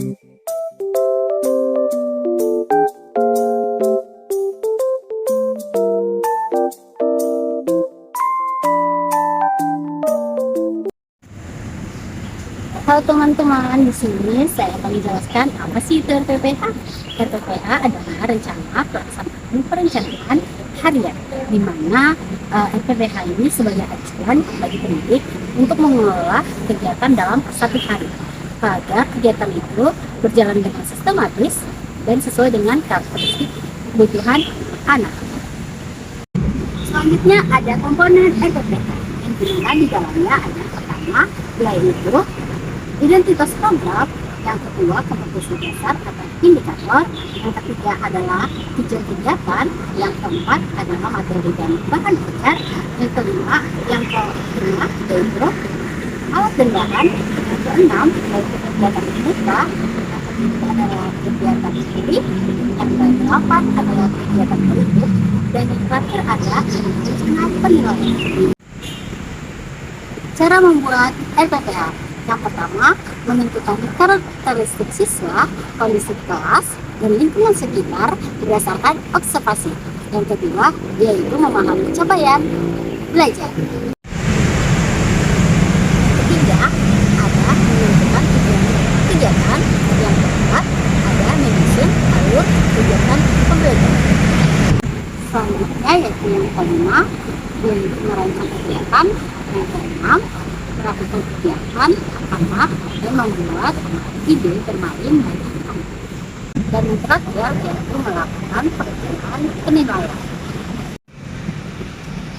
Halo teman-teman, di sini saya akan menjelaskan apa sih itu RPPH. RPPH adalah rencana pelaksanaan perencanaan harian, di mana RPPH ini sebagai acuan bagi pendidik untuk mengelola kegiatan dalam satu hari, agar kegiatan itu berjalan dengan sistematis dan sesuai dengan karakteristik kebutuhan anak. Selanjutnya ada komponen RPPH, yang dimana di dalamnya ada pertama, yaitu identitas program, yang kedua kompetensi dasar atau indikator, yang ketiga adalah tujuan kegiatan, yang keempat adalah materi dan bahan ajar, yang kelima yaitu alat dan bahan, yang keenam yaitu kegiatan peserta, yang ketujuh adalah kegiatan studi, yang kedelapan adalah kegiatan berikut, dan yang terakhir adalah rencana penilaian. Cara membuat RPPH. Yang pertama, menentukan karakteristik siswa, kondisi kelas, dan lingkungan sekitar berdasarkan observasi. Yang kedua, yaitu memahami capaian belajar. Yang ketiga, ada menentukan kegiatan. Yang keempat, ada menyusun alur kegiatan pembelajaran. Selanjutnya, yaitu yang kelima, yaitu merancang kegiatan. Yang keenam, melakukan kegiatan anak dan membuat ide bermain bagi anak. Dan yang terakhir yaitu melakukan perencanaan penilaian.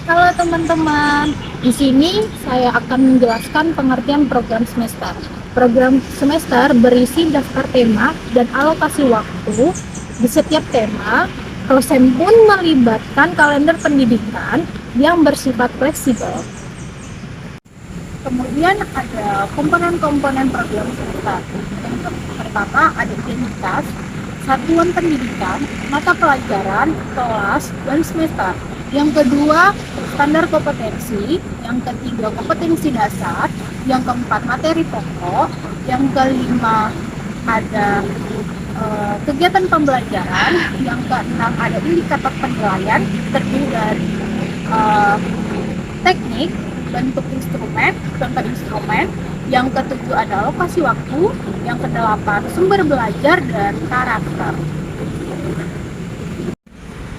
Halo teman-teman, di sini saya akan menjelaskan pengertian program semester. Program semester berisi daftar tema dan alokasi waktu di setiap tema. Dosen pun melibatkan kalender pendidikan yang bersifat fleksibel. Kemudian ada komponen-komponen program semester. Yang pertama ada identitas, satuan pendidikan, mata pelajaran, kelas, dan semester. Yang kedua, standar kompetensi. Yang ketiga, kompetensi dasar. Yang keempat, materi pokok. Yang kelima, ada kegiatan pembelajaran. Yang keenam, ada indikator penilaian terdiri dari teknik, bentuk instrumen, contoh instrumen. Yang ketujuh ada alokasi waktu. Yang kedelapan sumber belajar dan karakter.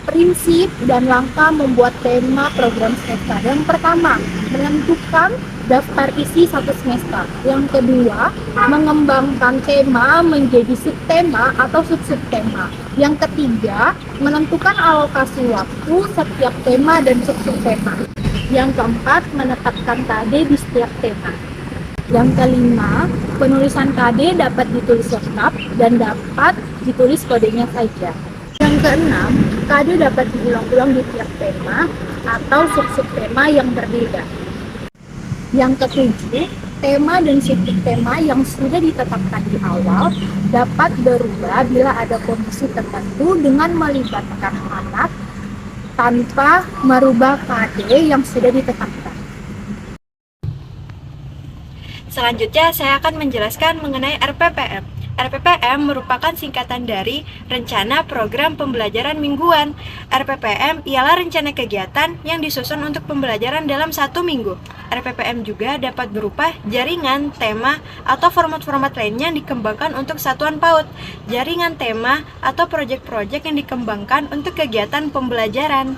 Prinsip dan langkah membuat tema program semester. Yang pertama, menentukan daftar isi satu semester. Yang kedua, mengembangkan tema menjadi subtema atau sub-subtema. Yang ketiga, menentukan alokasi waktu setiap tema dan sub-subtema. Yang keempat, menetapkan KD di setiap tema. Yang kelima, penulisan KD dapat ditulis lengkap dan dapat ditulis kodenya saja. Yang keenam, KD dapat diulang-ulang di tiap tema atau sub-subtema yang berbeda. Yang ketujuh, tema dan subtema yang sudah ditetapkan di awal dapat berubah bila ada kondisi tertentu dengan melibatkan anak tanpa merubah KD yang sudah ditetapkan. Selanjutnya, saya akan menjelaskan mengenai RPPM. RPPM merupakan singkatan dari Rencana Program Pembelajaran Mingguan. RPPM ialah rencana kegiatan yang disusun untuk pembelajaran dalam satu minggu. RPPM juga dapat berupa jaringan, tema, atau format-format lainnya yang dikembangkan untuk satuan PAUD, jaringan tema, atau proyek-proyek yang dikembangkan untuk kegiatan pembelajaran.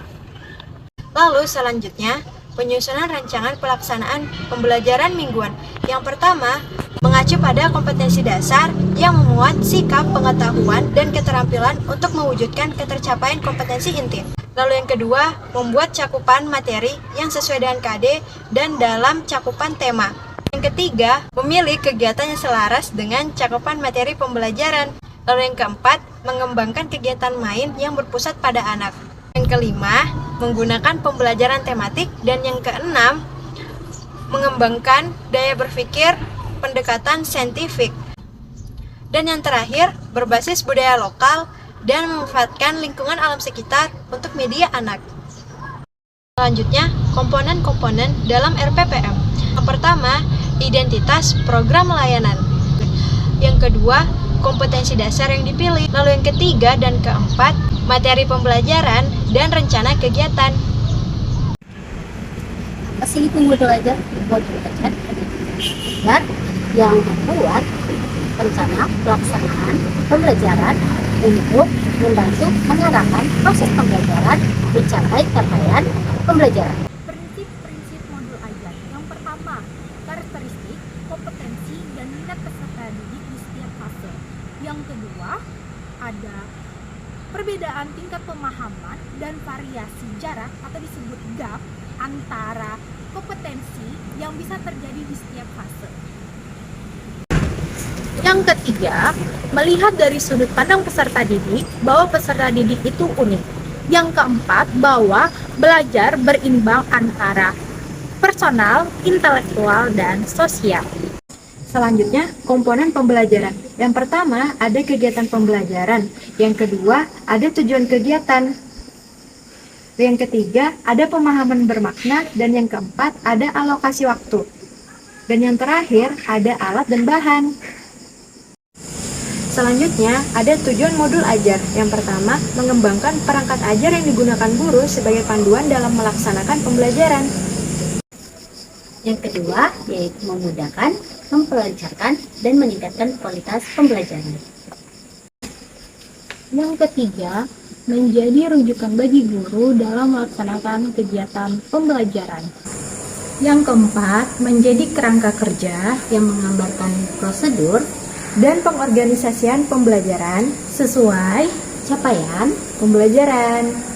Lalu selanjutnya, penyusunan rancangan pelaksanaan pembelajaran mingguan. Yang pertama, mengacu pada kompetensi dasar yang memuat sikap, pengetahuan, dan keterampilan untuk mewujudkan ketercapaian kompetensi inti. Lalu yang kedua, membuat cakupan materi yang sesuai dengan KD dan dalam cakupan tema. Yang ketiga, memilih kegiatan yang selaras dengan cakupan materi pembelajaran. Lalu yang keempat, mengembangkan kegiatan main yang berpusat pada anak. Yang kelima, menggunakan pembelajaran tematik. Dan yang keenam, mengembangkan daya berpikir pendekatan saintifik. Dan yang terakhir, berbasis budaya lokal dan memanfaatkan lingkungan alam sekitar untuk media anak. Selanjutnya, komponen-komponen dalam RPPM. Yang pertama, identitas program layanan. Yang kedua, kompetensi dasar yang dipilih. Lalu yang ketiga dan keempat, materi pembelajaran dan rencana kegiatan. Apa sih itu modul ajar? Modul ajar dan yang membuat rencana pelaksanaan pembelajaran untuk membantu mengarahkan proses pembelajaran mencapai capaian pembelajaran. Prinsip-prinsip modul ajar. Yang pertama, karakteristik, kompetensi, dan minat peserta didik di setiap fase. Yang kedua, ada perbedaan tingkat pemahaman dan variasi jarak atau disebut gap antara kompetensi yang bisa terjadi di setiap fase. Yang ketiga, melihat dari sudut pandang peserta didik bahwa peserta didik itu unik. Yang keempat, bahwa belajar berimbang antara personal, intelektual, dan sosial. Selanjutnya, komponen pembelajaran. Yang pertama, ada kegiatan pembelajaran. Yang kedua, ada tujuan kegiatan. Yang ketiga, ada pemahaman bermakna. Dan yang keempat, ada alokasi waktu. Dan yang terakhir, ada alat dan bahan. Selanjutnya, ada tujuan modul ajar. Yang pertama, mengembangkan perangkat ajar yang digunakan guru sebagai panduan dalam melaksanakan pembelajaran. Yang kedua, yaitu memudahkan, mempelancarkan, dan meningkatkan kualitas pembelajaran. Yang ketiga, menjadi rujukan bagi guru dalam melaksanakan kegiatan pembelajaran. Yang keempat, menjadi kerangka kerja yang menggambarkan prosedur Dan pengorganisasian pembelajaran sesuai capaian pembelajaran.